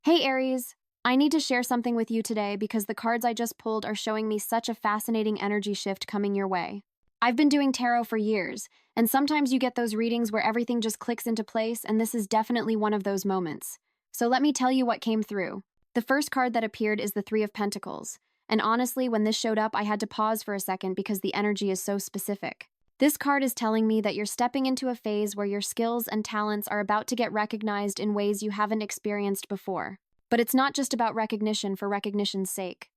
Hey Aries, I need to share something with you today because the cards I just pulled are showing me such a fascinating energy shift coming your way. I've been doing tarot for years, and sometimes you get those readings where everything just clicks into place, and this is definitely one of those moments. So let me tell you what came through. The first card that appeared is the Three of Pentacles, and honestly, when this showed up, I had to pause for a second because the energy is so specific. This card is telling me that you're stepping into a phase where your skills and talents are about to get recognized in ways you haven't experienced before. But it's not just about recognition for recognition's sake.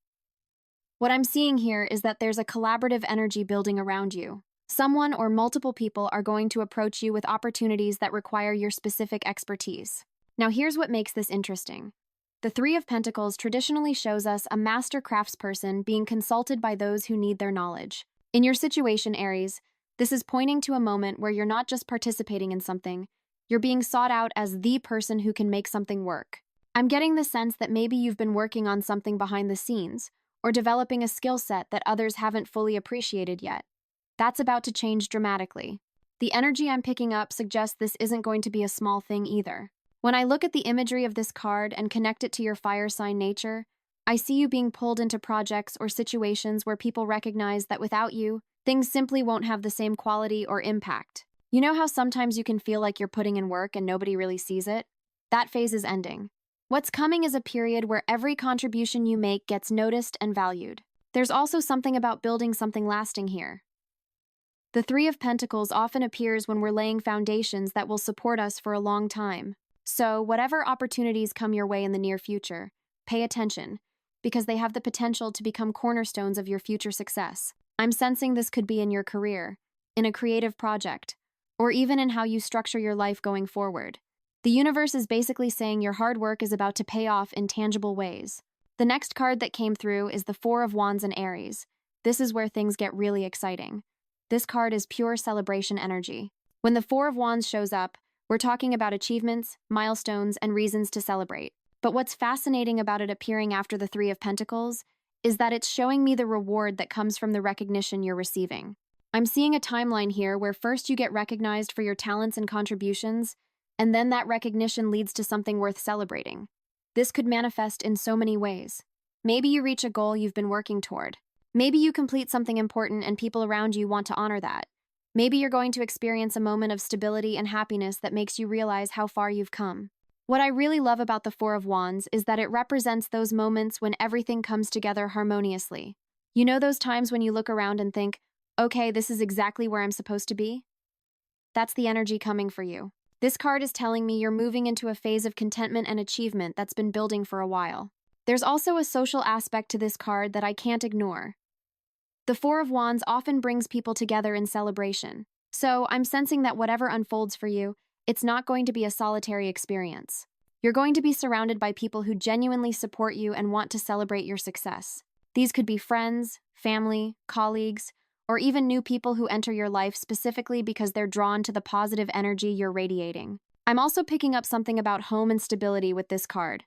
What I'm seeing here is that there's a collaborative energy building around you. Someone or multiple people are going to approach you with opportunities that require your specific expertise. Now, here's what makes this interesting. The Three of Pentacles traditionally shows us a master craftsperson being consulted by those who need their knowledge. In your situation, Aries, this is pointing to a moment where you're not just participating in something, you're being sought out as the person who can make something work. I'm getting the sense that maybe you've been working on something behind the scenes, or developing a skill set that others haven't fully appreciated yet. That's about to change dramatically. The energy I'm picking up suggests this isn't going to be a small thing either. When I look at the imagery of this card and connect it to your fire sign nature, I see you being pulled into projects or situations where people recognize that without you, things simply won't have the same quality or impact. You know how sometimes you can feel like you're putting in work and nobody really sees it? That phase is ending. What's coming is a period where every contribution you make gets noticed and valued. There's also something about building something lasting here. The Three of Pentacles often appears when we're laying foundations that will support us for a long time. So, whatever opportunities come your way in the near future, pay attention, because they have the potential to become cornerstones of your future success. I'm sensing this could be in your career, in a creative project, or even in how you structure your life going forward. The universe is basically saying your hard work is about to pay off in tangible ways. The next card that came through is the Four of Wands in Aries. This is where things get really exciting. This card is pure celebration energy. When the Four of Wands shows up, we're talking about achievements, milestones, and reasons to celebrate. But what's fascinating about it appearing after the Three of Pentacles is that it's showing me the reward that comes from the recognition you're receiving. I'm seeing a timeline here where first you get recognized for your talents and contributions, and then that recognition leads to something worth celebrating. This could manifest in so many ways. Maybe you reach a goal you've been working toward. Maybe you complete something important and people around you want to honor that. Maybe you're going to experience a moment of stability and happiness that makes you realize how far you've come. What I really love about the Four of Wands is that it represents those moments when everything comes together harmoniously. You know those times when you look around and think, okay, this is exactly where I'm supposed to be? That's the energy coming for you. This card is telling me you're moving into a phase of contentment and achievement that's been building for a while. There's also a social aspect to this card that I can't ignore. The Four of Wands often brings people together in celebration. So I'm sensing that whatever unfolds for you, it's not going to be a solitary experience. You're going to be surrounded by people who genuinely support you and want to celebrate your success. These could be friends, family, colleagues, or even new people who enter your life specifically because they're drawn to the positive energy you're radiating. I'm also picking up something about home and stability with this card.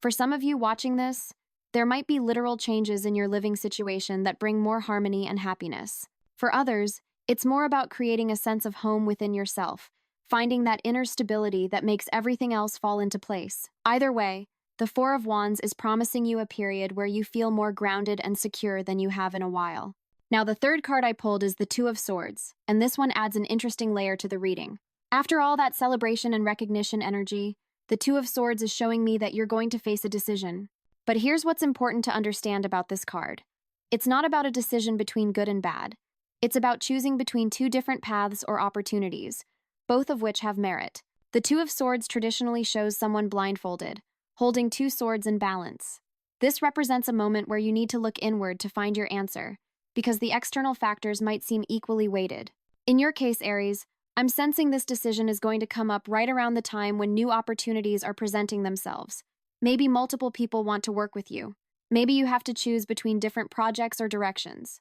For some of you watching this, there might be literal changes in your living situation that bring more harmony and happiness. For others, it's more about creating a sense of home within yourself, finding that inner stability that makes everything else fall into place. Either way, the Four of Wands is promising you a period where you feel more grounded and secure than you have in a while. Now, the third card I pulled is the Two of Swords, and this one adds an interesting layer to the reading. After all that celebration and recognition energy, the Two of Swords is showing me that you're going to face a decision. But here's what's important to understand about this card. It's not about a decision between good and bad. It's about choosing between two different paths or opportunities, both of which have merit. The Two of Swords traditionally shows someone blindfolded, holding two swords in balance. This represents a moment where you need to look inward to find your answer, because the external factors might seem equally weighted. In your case, Aries, I'm sensing this decision is going to come up right around the time when new opportunities are presenting themselves. Maybe multiple people want to work with you. Maybe you have to choose between different projects or directions.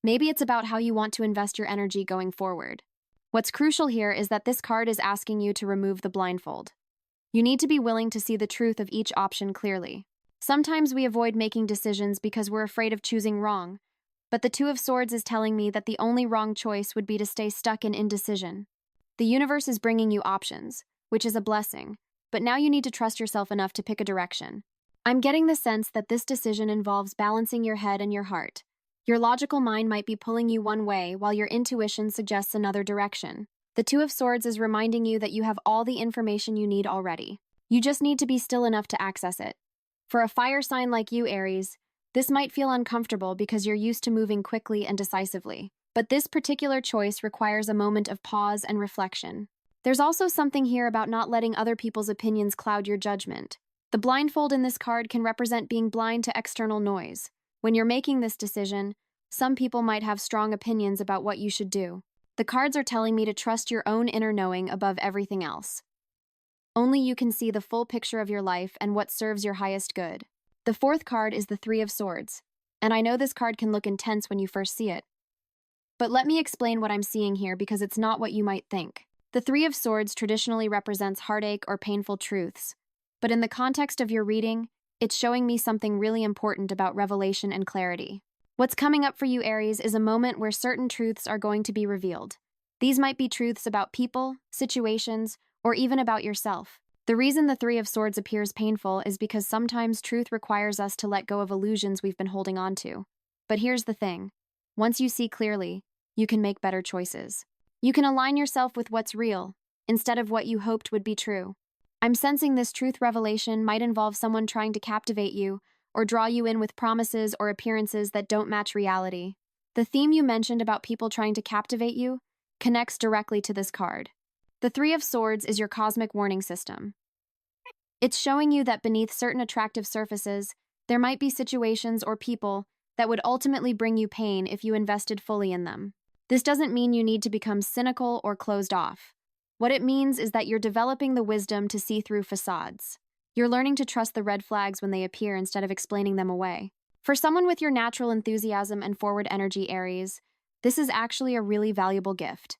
Maybe it's about how you want to invest your energy going forward. What's crucial here is that this card is asking you to remove the blindfold. You need to be willing to see the truth of each option clearly. Sometimes we avoid making decisions because we're afraid of choosing wrong, but the Two of Swords is telling me that the only wrong choice would be to stay stuck in indecision. The universe is bringing you options, which is a blessing, but now you need to trust yourself enough to pick a direction. I'm getting the sense that this decision involves balancing your head and your heart. Your logical mind might be pulling you one way while your intuition suggests another direction. The Two of Swords is reminding you that you have all the information you need already. You just need to be still enough to access it. For a fire sign like you, Aries, this might feel uncomfortable because you're used to moving quickly and decisively. But this particular choice requires a moment of pause and reflection. There's also something here about not letting other people's opinions cloud your judgment. The blindfold in this card can represent being blind to external noise. When you're making this decision, some people might have strong opinions about what you should do. The cards are telling me to trust your own inner knowing above everything else. Only you can see the full picture of your life and what serves your highest good. The fourth card is the Three of Swords, and I know this card can look intense when you first see it. But let me explain what I'm seeing here because it's not what you might think. The Three of Swords traditionally represents heartache or painful truths, but in the context of your reading, it's showing me something really important about revelation and clarity. What's coming up for you, Aries, is a moment where certain truths are going to be revealed. These might be truths about people, situations, or even about yourself. The reason the Three of Swords appears painful is because sometimes truth requires us to let go of illusions we've been holding on to. But here's the thing. Once you see clearly, you can make better choices. You can align yourself with what's real, instead of what you hoped would be true. I'm sensing this truth revelation might involve someone trying to captivate you or draw you in with promises or appearances that don't match reality. The theme you mentioned about people trying to captivate you connects directly to this card. The Three of Swords is your cosmic warning system. It's showing you that beneath certain attractive surfaces, there might be situations or people that would ultimately bring you pain if you invested fully in them. This doesn't mean you need to become cynical or closed off. What it means is that you're developing the wisdom to see through facades. You're learning to trust the red flags when they appear instead of explaining them away. For someone with your natural enthusiasm and forward energy, Aries, this is actually a really valuable gift.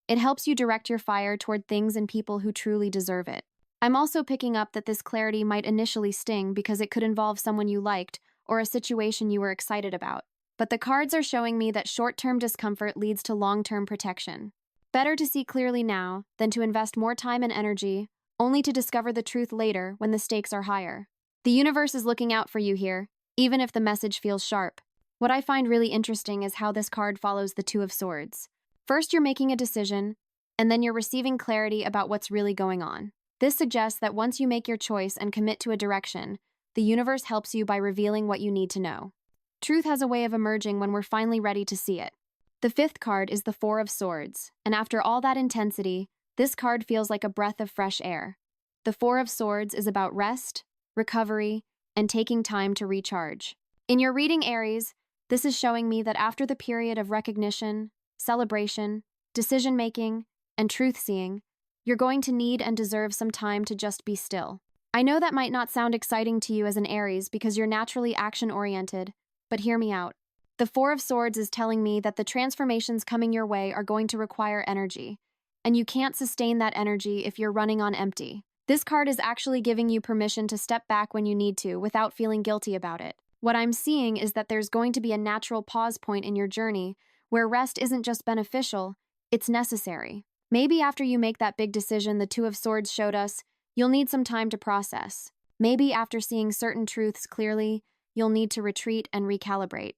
It helps you direct your fire toward things and people who truly deserve it. I'm also picking up that this clarity might initially sting because it could involve someone you liked or a situation you were excited about. But the cards are showing me that short-term discomfort leads to long-term protection. Better to see clearly now than to invest more time and energy, only to discover the truth later when the stakes are higher. The universe is looking out for you here, even if the message feels sharp. What I find really interesting is how this card follows the Two of Swords. First, you're making a decision, and then you're receiving clarity about what's really going on. This suggests that once you make your choice and commit to a direction, the universe helps you by revealing what you need to know. Truth has a way of emerging when we're finally ready to see it. The fifth card is the Four of Swords, and after all that intensity, this card feels like a breath of fresh air. The Four of Swords is about rest, recovery, and taking time to recharge. In your reading, Aries, this is showing me that after the period of recognition, celebration, decision-making, and truth-seeing, you're going to need and deserve some time to just be still. I know that might not sound exciting to you as an Aries because you're naturally action-oriented, but hear me out. The Four of Swords is telling me that the transformations coming your way are going to require energy, and you can't sustain that energy if you're running on empty. This card is actually giving you permission to step back when you need to without feeling guilty about it. What I'm seeing is that there's going to be a natural pause point in your journey where rest isn't just beneficial, it's necessary. Maybe after you make that big decision the Two of Swords showed us, you'll need some time to process. Maybe after seeing certain truths clearly, you'll need to retreat and recalibrate.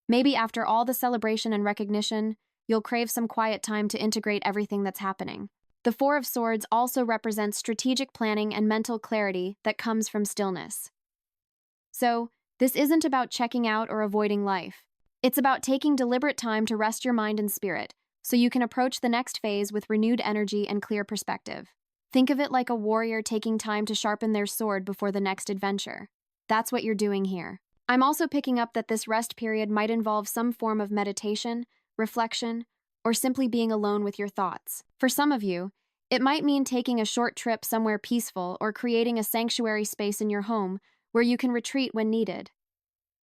Maybe after all the celebration and recognition, you'll crave some quiet time to integrate everything that's happening. The Four of Swords also represents strategic planning and mental clarity that comes from stillness. So, this isn't about checking out or avoiding life. It's about taking deliberate time to rest your mind and spirit, so you can approach the next phase with renewed energy and clear perspective. Think of it like a warrior taking time to sharpen their sword before the next adventure. That's what you're doing here. I'm also picking up that this rest period might involve some form of meditation, reflection, or simply being alone with your thoughts. For some of you, it might mean taking a short trip somewhere peaceful or creating a sanctuary space in your home where you can retreat when needed.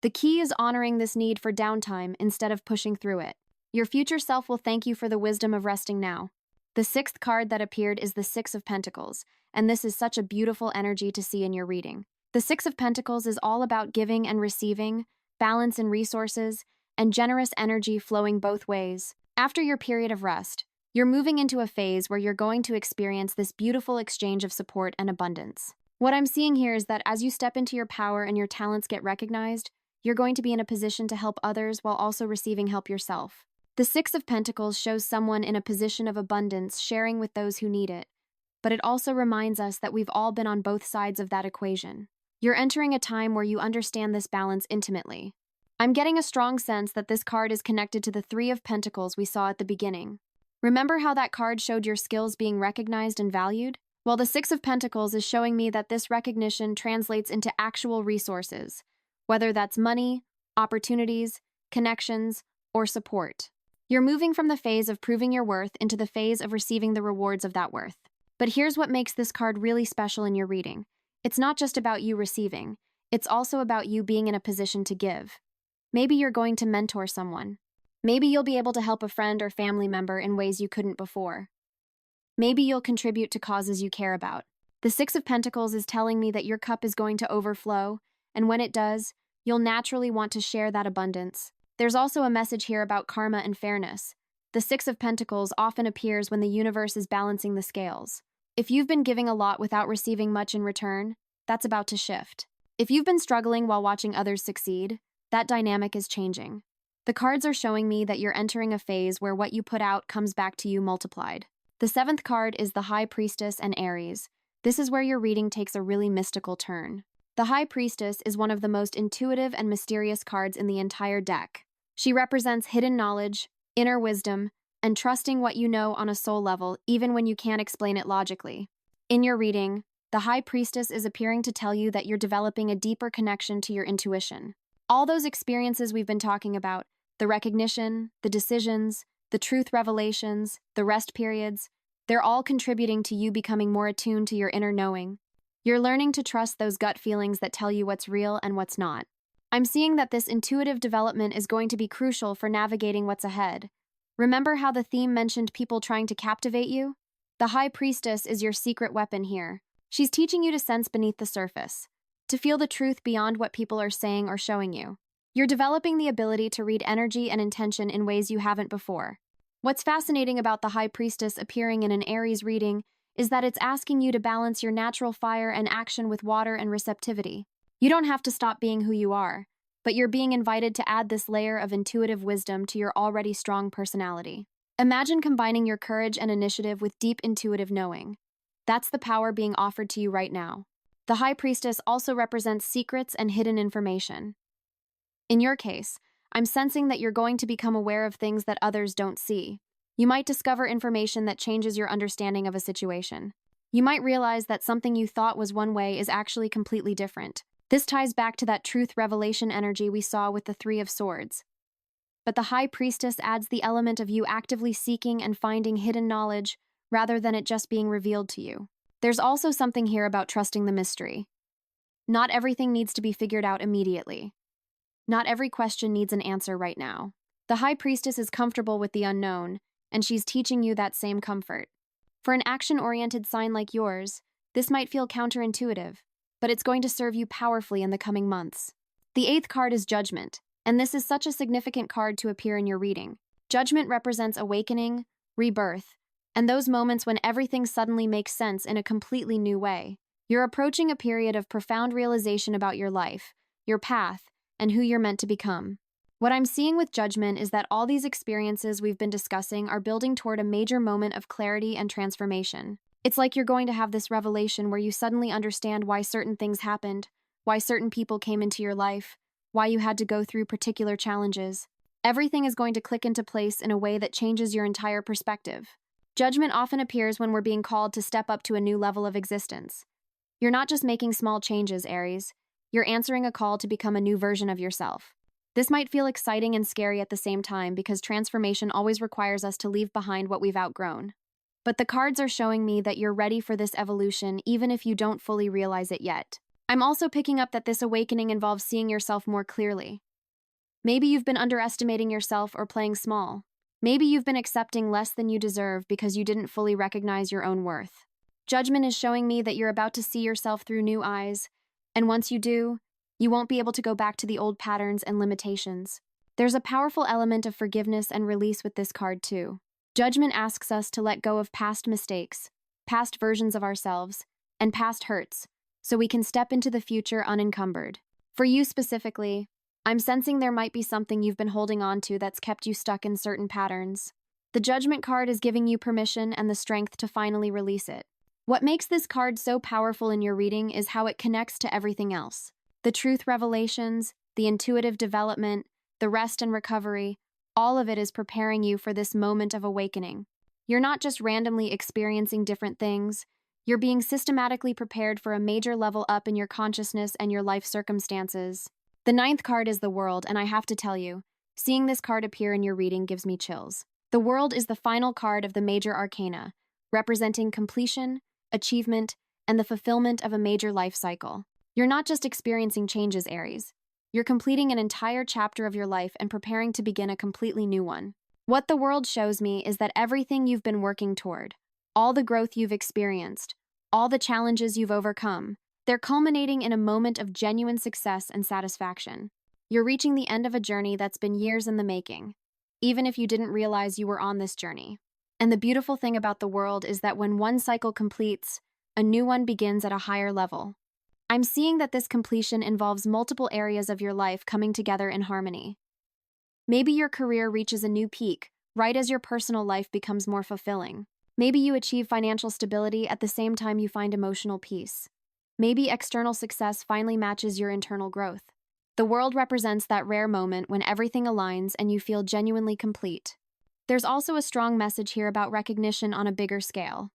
The key is honoring this need for downtime instead of pushing through it. Your future self will thank you for the wisdom of resting now. The sixth card that appeared is the Six of Pentacles, and this is such a beautiful energy to see in your reading. The Six of Pentacles is all about giving and receiving, balance in resources, and generous energy flowing both ways. After your period of rest, You're moving into a phase where you're going to experience this beautiful exchange of support and abundance. What I'm seeing here is that as you step into your power and your talents get recognized, you're going to be in a position to help others while also receiving help yourself. The Six of Pentacles shows someone in a position of abundance sharing with those who need it, but it also reminds us that we've all been on both sides of that equation. You're entering a time where you understand this balance intimately. I'm getting a strong sense that this card is connected to the Three of Pentacles we saw at the beginning. Remember how that card showed your skills being recognized and valued? Well, the Six of Pentacles is showing me that this recognition translates into actual resources, whether that's money, opportunities, connections, or support. You're moving from the phase of proving your worth into the phase of receiving the rewards of that worth. But here's what makes this card really special in your reading. It's not just about you receiving, it's also about you being in a position to give. Maybe you're going to mentor someone. Maybe you'll be able to help a friend or family member in ways you couldn't before. Maybe you'll contribute to causes you care about. The Six of Pentacles is telling me that your cup is going to overflow, and when it does, you'll naturally want to share that abundance. There's also a message here about karma and fairness. The Six of Pentacles often appears when the universe is balancing the scales. If you've been giving a lot without receiving much in return, that's about to shift. If you've been struggling while watching others succeed, that dynamic is changing. The cards are showing me that you're entering a phase where what you put out comes back to you multiplied. The seventh card is the High Priestess and Aries. This is where your reading takes a really mystical turn. The High Priestess is one of the most intuitive and mysterious cards in the entire deck. She represents hidden knowledge, inner wisdom, and trusting what you know on a soul level, even when you can't explain it logically. In your reading, the High Priestess is appearing to tell you that you're developing a deeper connection to your intuition. All those experiences we've been talking about, the recognition, the decisions, the truth revelations, the rest periods, they're all contributing to you becoming more attuned to your inner knowing. You're learning to trust those gut feelings that tell you what's real and what's not. I'm seeing that this intuitive development is going to be crucial for navigating what's ahead. Remember how the theme mentioned people trying to captivate you? The High Priestess is your secret weapon here. She's teaching you to sense beneath the surface, to feel the truth beyond what people are saying or showing you. You're developing the ability to read energy and intention in ways you haven't before. What's fascinating about the High Priestess appearing in an Aries reading is that it's asking you to balance your natural fire and action with water and receptivity. You don't have to stop being who you are, but you're being invited to add this layer of intuitive wisdom to your already strong personality. Imagine combining your courage and initiative with deep intuitive knowing. That's the power being offered to you right now. The High Priestess also represents secrets and hidden information. In your case, I'm sensing that you're going to become aware of things that others don't see. You might discover information that changes your understanding of a situation. You might realize that something you thought was one way is actually completely different. This ties back to that truth revelation energy we saw with the Three of Swords. But the High Priestess adds the element of you actively seeking and finding hidden knowledge rather than it just being revealed to you. There's also something here about trusting the mystery. Not everything needs to be figured out immediately. Not every question needs an answer right now. The High Priestess is comfortable with the unknown, and she's teaching you that same comfort. For an action-oriented sign like yours, this might feel counterintuitive, but it's going to serve you powerfully in the coming months. The eighth card is Judgment, and this is such a significant card to appear in your reading. Judgment represents awakening, rebirth, and those moments when everything suddenly makes sense in a completely new way. You're approaching a period of profound realization about your life, your path, and who you're meant to become. What I'm seeing with Judgment is that all these experiences we've been discussing are building toward a major moment of clarity and transformation. It's like you're going to have this revelation where you suddenly understand why certain things happened, why certain people came into your life, why you had to go through particular challenges. Everything is going to click into place in a way that changes your entire perspective. Judgment often appears when we're being called to step up to a new level of existence. You're not just making small changes, Aries. You're answering a call to become a new version of yourself. This might feel exciting and scary at the same time because transformation always requires us to leave behind what we've outgrown. But the cards are showing me that you're ready for this evolution even if you don't fully realize it yet. I'm also picking up that this awakening involves seeing yourself more clearly. Maybe you've been underestimating yourself or playing small. Maybe you've been accepting less than you deserve because you didn't fully recognize your own worth. Judgment is showing me that you're about to see yourself through new eyes, and once you do, you won't be able to go back to the old patterns and limitations. There's a powerful element of forgiveness and release with this card too. Judgment asks us to let go of past mistakes, past versions of ourselves, and past hurts, so we can step into the future unencumbered. For you specifically, I'm sensing there might be something you've been holding on to that's kept you stuck in certain patterns. The Judgment card is giving you permission and the strength to finally release it. What makes this card so powerful in your reading is how it connects to everything else. The truth revelations, the intuitive development, the rest and recovery, all of it is preparing you for this moment of awakening. You're not just randomly experiencing different things, you're being systematically prepared for a major level up in your consciousness and your life circumstances. The ninth card is the World, and I have to tell you, seeing this card appear in your reading gives me chills. The World is the final card of the major arcana, representing completion, achievement, and the fulfillment of a major life cycle. You're not just experiencing changes, Aries. You're completing an entire chapter of your life and preparing to begin a completely new one. What the World shows me is that everything you've been working toward, all the growth you've experienced, all the challenges you've overcome, they're culminating in a moment of genuine success and satisfaction. You're reaching the end of a journey that's been years in the making, even if you didn't realize you were on this journey. And the beautiful thing about the World is that when one cycle completes, a new one begins at a higher level. I'm seeing that this completion involves multiple areas of your life coming together in harmony. Maybe your career reaches a new peak, right as your personal life becomes more fulfilling. Maybe you achieve financial stability at the same time you find emotional peace. Maybe external success finally matches your internal growth. The World represents that rare moment when everything aligns and you feel genuinely complete. There's also a strong message here about recognition on a bigger scale.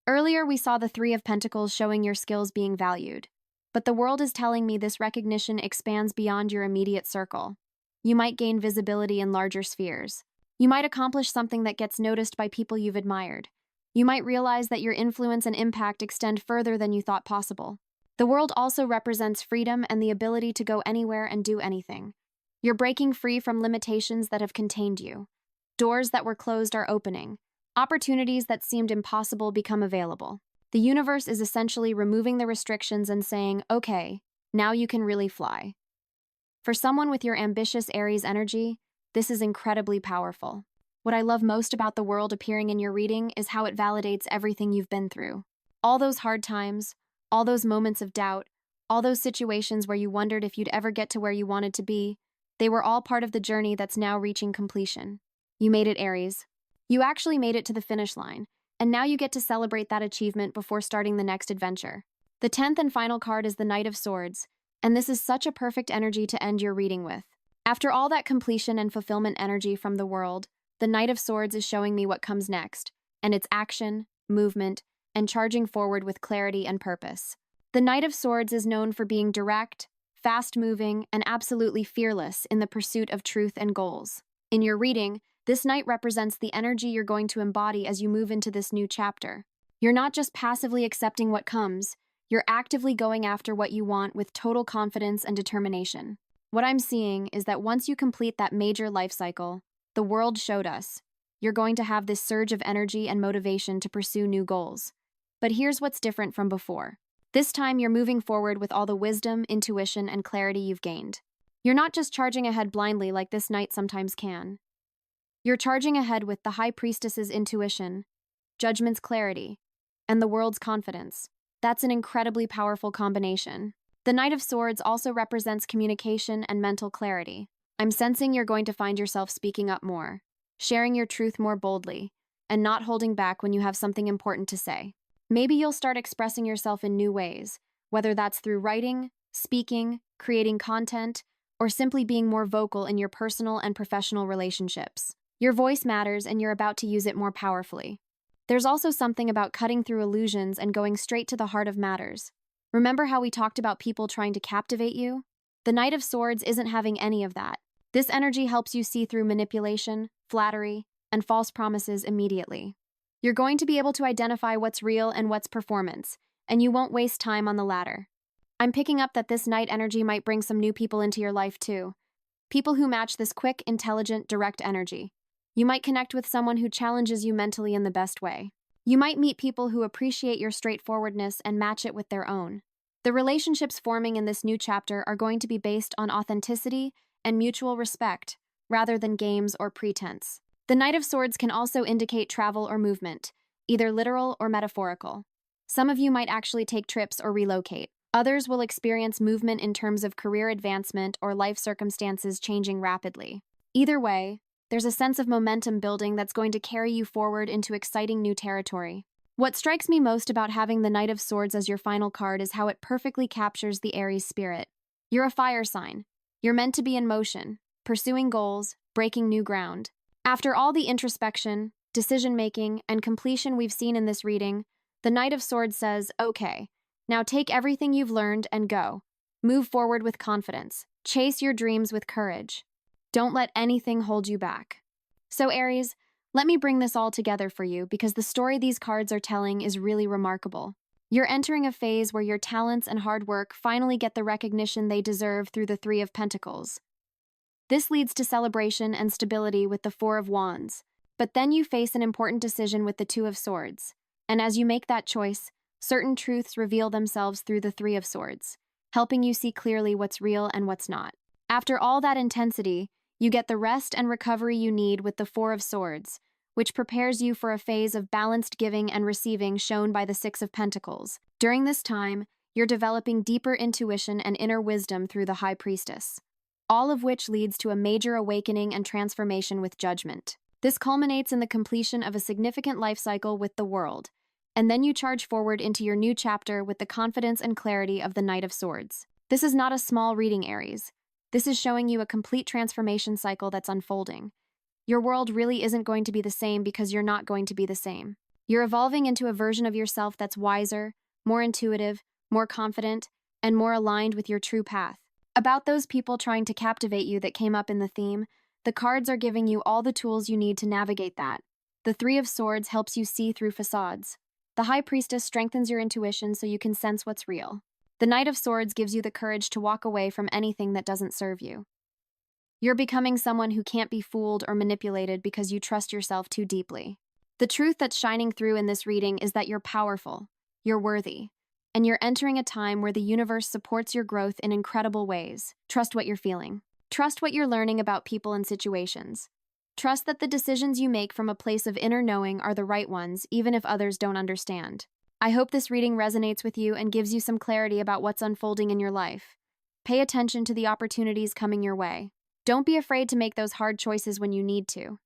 Earlier, we saw the Three of Pentacles showing your skills being valued. But the World is telling me this recognition expands beyond your immediate circle. You might gain visibility in larger spheres. You might accomplish something that gets noticed by people you've admired. You might realize that your influence and impact extend further than you thought possible. The World also represents freedom and the ability to go anywhere and do anything. You're breaking free from limitations that have contained you. Doors that were closed are opening. Opportunities that seemed impossible become available. The universe is essentially removing the restrictions and saying, okay, now you can really fly. For someone with your ambitious Aries energy, this is incredibly powerful. What I love most about the World appearing in your reading is how it validates everything you've been through. All those hard times, all those moments of doubt, all those situations where you wondered if you'd ever get to where you wanted to be, they were all part of the journey that's now reaching completion. You made it, Aries. You actually made it to the finish line, and now you get to celebrate that achievement before starting the next adventure. The 10th and final card is the Knight of Swords, and this is such a perfect energy to end your reading with. After all that completion and fulfillment energy from the World, the Knight of Swords is showing me what comes next, and it's action, movement, and charging forward with clarity and purpose. The Knight of Swords is known for being direct, fast-moving, and absolutely fearless in the pursuit of truth and goals. In your reading, this knight represents the energy you're going to embody as you move into this new chapter. You're not just passively accepting what comes, you're actively going after what you want with total confidence and determination. What I'm seeing is that once you complete that major life cycle, the World showed us, you're going to have this surge of energy and motivation to pursue new goals. But here's what's different from before. This time you're moving forward with all the wisdom, intuition, and clarity you've gained. You're not just charging ahead blindly like this knight sometimes can. You're charging ahead with the High Priestess's intuition, Judgment's clarity, and the World's confidence. That's an incredibly powerful combination. The Knight of Swords also represents communication and mental clarity. I'm sensing you're going to find yourself speaking up more, sharing your truth more boldly, and not holding back when you have something important to say. Maybe you'll start expressing yourself in new ways, whether that's through writing, speaking, creating content, or simply being more vocal in your personal and professional relationships. Your voice matters, and you're about to use it more powerfully. There's also something about cutting through illusions and going straight to the heart of matters. Remember how we talked about people trying to captivate you? The Knight of Swords isn't having any of that. This energy helps you see through manipulation, flattery, and false promises immediately. You're going to be able to identify what's real and what's performance, and you won't waste time on the latter. I'm picking up that this Knight energy might bring some new people into your life too. People who match this quick, intelligent, direct energy. You might connect with someone who challenges you mentally in the best way. You might meet people who appreciate your straightforwardness and match it with their own. The relationships forming in this new chapter are going to be based on authenticity and mutual respect, rather than games or pretense. The Knight of Swords can also indicate travel or movement, either literal or metaphorical. Some of you might actually take trips or relocate. Others will experience movement in terms of career advancement or life circumstances changing rapidly. Either way, there's a sense of momentum building that's going to carry you forward into exciting new territory. What strikes me most about having the Knight of Swords as your final card is how it perfectly captures the Aries spirit. You're a fire sign. You're meant to be in motion, pursuing goals, breaking new ground. After all the introspection, decision-making, and completion we've seen in this reading, the Knight of Swords says, okay, now take everything you've learned and go. Move forward with confidence. Chase your dreams with courage. Don't let anything hold you back. So Aries, let me bring this all together for you because the story these cards are telling is really remarkable. You're entering a phase where your talents and hard work finally get the recognition they deserve through the Three of Pentacles. This leads to celebration and stability with the Four of Wands. But then you face an important decision with the Two of Swords. And as you make that choice, certain truths reveal themselves through the Three of Swords, helping you see clearly what's real and what's not. After all that intensity, you get the rest and recovery you need with the Four of Swords, which prepares you for a phase of balanced giving and receiving shown by the Six of Pentacles. During this time, you're developing deeper intuition and inner wisdom through the High Priestess, all of which leads to a major awakening and transformation with Judgment. This culminates in the completion of a significant life cycle with the World, and then you charge forward into your new chapter with the confidence and clarity of the Knight of Swords. This is not a small reading, Aries. This is showing you a complete transformation cycle that's unfolding. Your world really isn't going to be the same because you're not going to be the same. You're evolving into a version of yourself that's wiser, more intuitive, more confident, and more aligned with your true path. About those people trying to captivate you that came up in the theme, the cards are giving you all the tools you need to navigate that. The Three of Swords helps you see through facades. The High Priestess strengthens your intuition so you can sense what's real. The Knight of Swords gives you the courage to walk away from anything that doesn't serve you. You're becoming someone who can't be fooled or manipulated because you trust yourself too deeply. The truth that's shining through in this reading is that you're powerful, you're worthy, and you're entering a time where the universe supports your growth in incredible ways. Trust what you're feeling. Trust what you're learning about people and situations. Trust that the decisions you make from a place of inner knowing are the right ones, even if others don't understand. I hope this reading resonates with you and gives you some clarity about what's unfolding in your life. Pay attention to the opportunities coming your way. Don't be afraid to make those hard choices when you need to.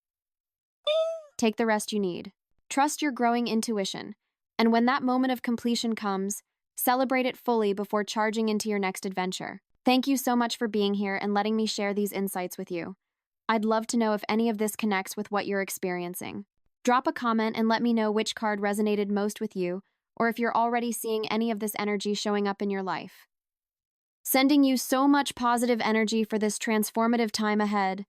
Take the rest you need. Trust your growing intuition, and when that moment of completion comes, celebrate it fully before charging into your next adventure. Thank you so much for being here and letting me share these insights with you. I'd love to know if any of this connects with what you're experiencing. Drop a comment and let me know which card resonated most with you, or if you're already seeing any of this energy showing up in your life. Sending you so much positive energy for this transformative time ahead.